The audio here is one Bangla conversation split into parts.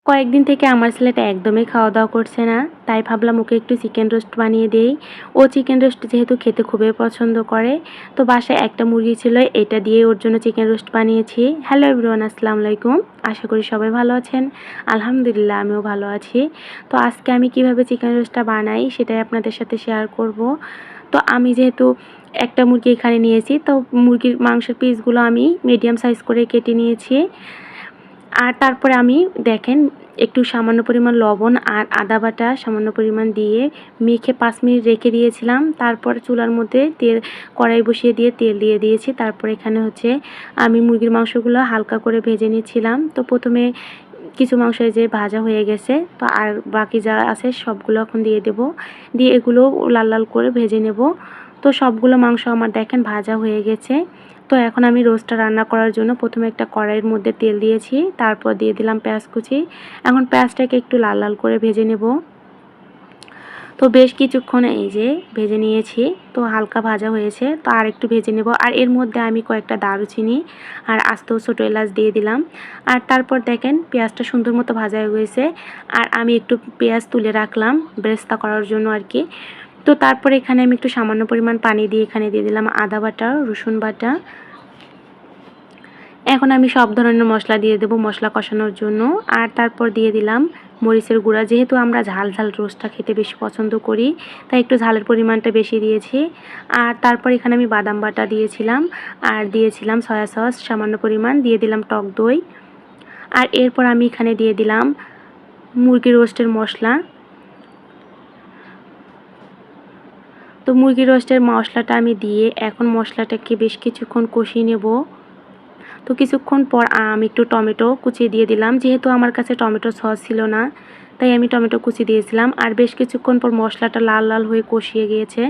কয়েকদিন থেকে আমার ছেলেটা একদমই খাওয়া-দাওয়া করছে না। তাই ভাবলাম ওকে একটু চিকেন রোস্ট বানিয়ে দেই। ও চিকেন রোস্ট যেহেতু খেতে খুবই পছন্দ করে, তো বাসায় একটা মুরগি ছিল, এটা দিয়ে ওর জন্য চিকেন রোস্ট বানিয়েছি। হ্যালো এভরিওয়ান, আসসালামু আলাইকুম। আশা করি সবাই ভালো আছেন। আলহামদুলিল্লাহ আমিও ভালো আছি। তো আজকে আমি কিভাবে চিকেন রোস্টটা বানাই সেটাই আপনাদের সাথে শেয়ার করব। তো আমি যেহেতু একটা মুরগি এখানে নিয়েছি, তো মুরগির মাংসের পিসগুলো আমি মিডিয়াম সাইজ করে কেটে নিয়েছি। আর তারপরে আমি দেখেন একটু সামান্য পরিমাণ লবণ আর আদা বাটা সামান্য পরিমাণ দিয়ে মেখে 5 মিনিট রেখে দিয়েছিলাম। তারপর চুলার মধ্যে কড়াই বসিয়ে দিয়ে তেল দিয়ে দিয়েছি। তারপর এখানে হচ্ছে আমি মুরগির মাংসগুলো হালকা করে ভেজে নিচ্ছিলাম। তো প্রথমে কিছু মাংস এই যে ভাজা হয়ে গেছে, তো আর বাকি যা আছে সবগুলো এখন দিয়ে দেব। দিয়ে এগুলো লাল লাল করে ভেজে নেব। তো সবগুলো মাংস আমার দেখেন ভাজা হয়ে গেছে। তো এখন আমি রোস্টটা রান্না করার জন্য প্রথমে একটা কড়াইয়ের মধ্যে তেল দিয়েছি, তারপর দিয়ে দিলাম পেঁয়াজ কুচি। এখন পেঁয়াজটাকে একটু লাল লাল করে ভেজে নেব। তো বেশ কিছুক্ষণ এই যে ভেজে নিয়েছি, তো হালকা ভাজা হয়েছে, তো আর একটু ভেজে নেব। আর এর মধ্যে আমি কয়েকটা দারুচিনি আর আস্ত ছোটো এলাচ দিয়ে দিলাম। আর তারপর দেখেন পেঁয়াজটা সুন্দর মতো ভাজা হয়ে গেছে। আর আমি একটু পেঁয়াজ তুলে রাখলাম বেরেস্তা করার জন্য আর কি। তো তারপরে এখানে আমি একটু সামান্য পরিমাণ পানি দিয়ে এখানে দিয়ে দিলাম আদা বাটা, রসুন বাটা। এখন আমি সব ধরনের মশলা দিয়ে দেব মশলা কষানোর জন্য। আর তারপর দিয়ে দিলাম মরিচের গুঁড়া। যেহেতু আমরা ঝাল ঝাল রোস্টটা খেতে বেশি পছন্দ করি, তাই একটু ঝালের পরিমাণটা বেশি দিয়েছি। আর তারপর এখানে আমি বাদাম বাটা দিয়েছিলাম, আর দিয়েছিলাম সয়া সস সামান্য পরিমাণ, দিয়ে দিলাম টক দই। আর এরপর আমি এখানে দিয়ে দিলাম মুরগি রোস্টের মশলা। তো মুরগি রোস্টের মশলাটা আমি দিয়ে এখন মশলাটাকে বেশ কিছুক্ষণ কষিয়ে নেব। তো কিছুক্ষণ পর আমি একটু টমেটো কুচিয়ে দিয়ে দিলাম। যেহেতু আমার কাছে টমেটো সস ছিল না, তাই আমি টমেটো কুচি দিয়েছিলাম। আর বেশ কিছুক্ষণ পর মশলাটা লাল লাল হয়ে কষিয়ে গিয়েছে।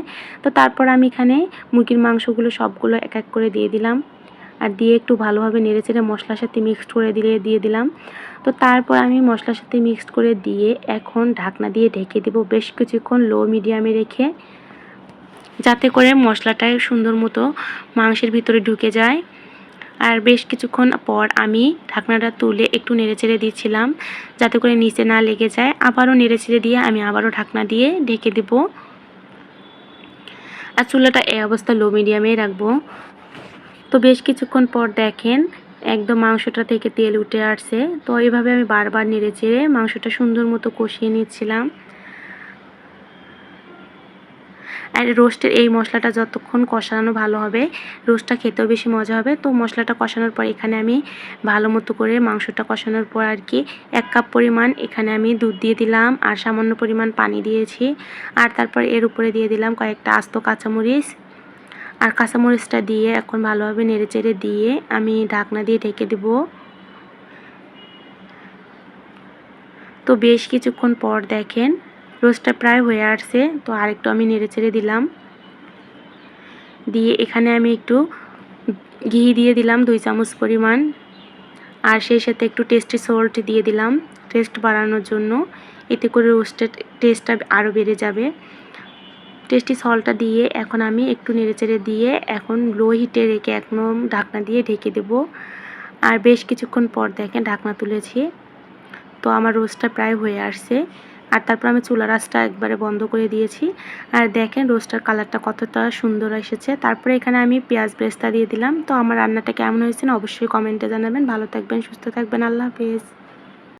তো তারপর আমি এখানে মুরগির মাংসগুলো সবগুলো এক এক করে দিয়ে দিলাম। আর দিয়ে একটু ভালোভাবে নেড়েচেড়ে মশলার সাথে মিক্সড করে দিয়ে দিলাম। তো তারপর আমি মশলার সাথে মিক্সড করে দিয়ে এখন ঢাকনা দিয়ে ঢেকে দেব বেশ কিছুক্ষণ লো মিডিয়ামে রেখে, যাতে করে মশলাটা সুন্দর মতো মাংসের ভিতরে ঢুকে যায়। আর বেশ কিছুক্ষণ পর আমি ঢাকনাটা তুলে একটু নেড়েচেড়ে দিচ্ছিলাম, যাতে করে নিচে না লেগে যায়। আবারও নেড়েচেড়ে দিয়ে আমি আবারও ঢাকনা দিয়ে ঢেকে দেব। আর চুলাটা এই অবস্থা লো মিডিয়ামেই রাখবো। তো বেশ কিছুক্ষণ পর দেখেন একদম মাংসটা থেকে তেল উঠে আসছে। তো এইভাবে আমি বারবার নেড়েচেড়ে মাংসটা সুন্দর মতো কষিয়ে নিচ্ছিলাম। আর রোস্টের এই মশলাটা যতক্ষণ কষানো ভালো হবে, রোস্টটা খেতেও বেশি মজা হবে। তো মশলাটা কষানোর পর এখানে আমি ভালো মতো করে মাংসটা কষানোর পর আর কি 1 কাপ পরিমাণ এখানে আমি দুধ দিয়ে দিলাম আর সামান্য পরিমাণ পানি দিয়েছি। আর তারপর এর উপরে দিয়ে দিলাম কয়েকটা আস্ত কাঁচামরিচ। আর কাঁচামরিচটা দিয়ে এখন ভালোভাবে নেড়েচেড়ে দিয়ে আমি ঢাকনা দিয়ে ঢেকে দেব। তো বেশ কিছুক্ষণ পর দেখেন রোস্টটা প্রায় হয়ে আসছে। তো আরেকটু আমি নেড়েচেড়ে দিলাম। দিয়ে এখানে আমি একটু ঘি দিয়ে দিলাম 2 চামচ পরিমাণ। আর সেই সাথে একটু টেস্টি সল্ট দিয়ে দিলাম টেস্ট বাড়ানোর জন্য। এতে করে রোস্টের টেস্টটা আরও বেড়ে যাবে। টেস্টি সল্টটা দিয়ে এখন আমি একটু নেড়েচেড়ে দিয়ে এখন লো হিটে রেখে একদম ঢাকনা দিয়ে ঢেকে দেব। আর বেশ কিছুক্ষণ পর দেখেন ঢাকনা তুলেছি। তো আমার রোস্টটা প্রায় হয়ে আসছে। আর তারপর আমি চুলার আঁচটা একবারে বন্ধ করে দিয়েছি। আর দেখেন রোস্টের কালারটা কতটা সুন্দর এসেছে। তারপরে এখানে আমি পেঁয়াজ বেরেস্তা দিয়ে দিলাম। তো আমার রান্নাটা কেমন হয়েছে না অবশ্যই কমেন্টে জানাবেন। ভালো থাকবেন, সুস্থ থাকবেন। আল্লাহ হাফেজ।